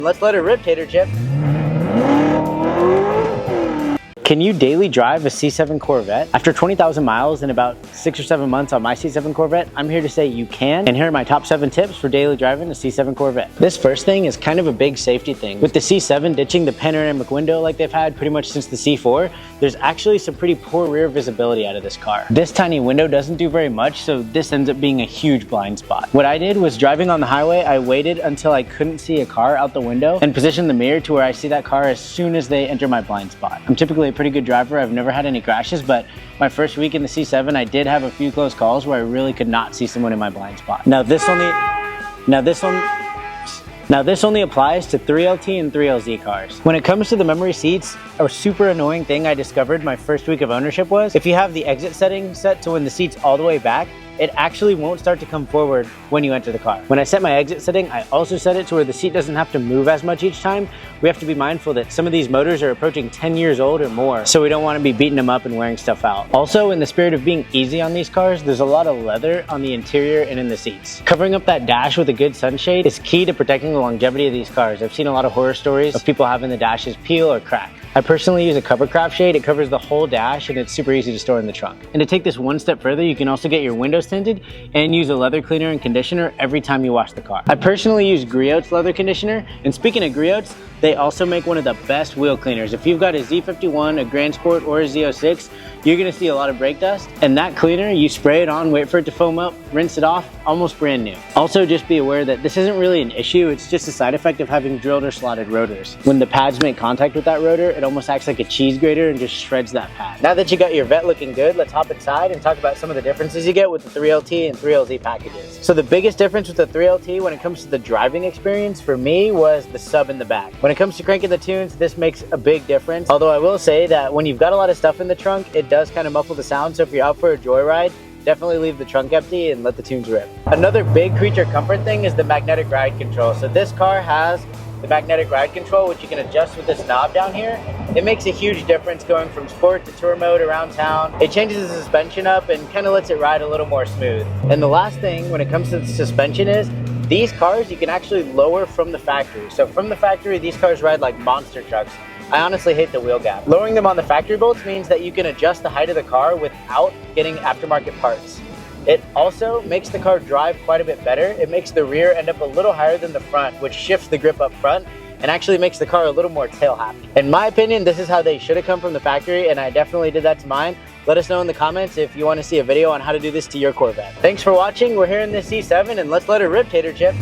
Let's let her rip, Tater Chip. Can you daily drive a C7 Corvette? After 20,000 miles and about 6 or 7 months on my C7 Corvette, I'm here to say you can, and here are my top 7 tips for daily driving a C7 Corvette. This first thing is kind of a big safety thing. With the C7 ditching the panoramic window like they've had pretty much since the C4, there's actually some pretty poor rear visibility out of this car. This tiny window doesn't do very much, so this ends up being a huge blind spot. What I did was driving on the highway, I waited until I couldn't see a car out the window and positioned the mirror to where I see that car as soon as they enter my blind spot. I'm typically a pretty good driver. I've never had any crashes, but my first week in the C7, I did have a few close calls where I really could not see someone in my blind spot. Now this only applies to 3LT and 3LZ cars. When it comes to the memory seats, a super annoying thing I discovered my first week of ownership was if you have the exit setting set to when the seat's all the way back, it actually won't start to come forward when you enter the car. When I set my exit setting, I also set it to where the seat doesn't have to move as much each time. We have to be mindful that some of these motors are approaching 10 years old or more, so we don't want to be beating them up and wearing stuff out. Also, in the spirit of being easy on these cars, there's a lot of leather on the interior and in the seats. Covering up that dash with a good sunshade is key to protecting the longevity of these cars. I've seen a lot of horror stories of people having the dashes peel or crack. I personally use a Covercraft shade. It covers the whole dash and it's super easy to store in the trunk. And to take this one step further, you can also get your windows tinted and use a leather cleaner and conditioner every time you wash the car. I personally use Griot's leather conditioner, and speaking of Griot's, they also make one of the best wheel cleaners. If you've got a Z51, a Grand Sport, or a Z06, you're gonna see a lot of brake dust, and that cleaner, you spray it on, wait for it to foam up, rinse it off, almost brand new. Also, just be aware that this isn't really an issue, it's just a side effect of having drilled or slotted rotors. When the pads make contact with that rotor, it almost acts like a cheese grater and just shreds that pad. Now that you got your Vette looking good, let's hop inside and talk about some of the differences you get with the 3LT and 3LZ packages. So the biggest difference with the 3LT when it comes to the driving experience for me was the sub in the back. When it comes to cranking the tunes, this makes a big difference. Although I will say that when you've got a lot of stuff in the trunk, it does kind of muffle the sound. So if you're out for a joyride, definitely leave the trunk empty and let the tunes rip. Another big creature comfort thing is the magnetic ride control. So this car has the magnetic ride control, which you can adjust with this knob down here. It makes a huge difference going from sport to tour mode around town. It changes the suspension up and kind of lets it ride a little more smooth. And the last thing when it comes to the suspension is these cars you can actually lower from the factory. So from the factory, these cars ride like monster trucks. I honestly hate the wheel gap. Lowering them on the factory bolts means that you can adjust the height of the car without getting aftermarket parts. It also makes the car drive quite a bit better. It makes the rear end up a little higher than the front, which shifts the grip up front and actually makes the car a little more tail happy. In my opinion, this is how they should have come from the factory, and I definitely did that to mine. Let us know in the comments if you want to see a video on how to do this to your Corvette. Thanks for watching. We're here in the C7, and let's let her rip, Tater Chip.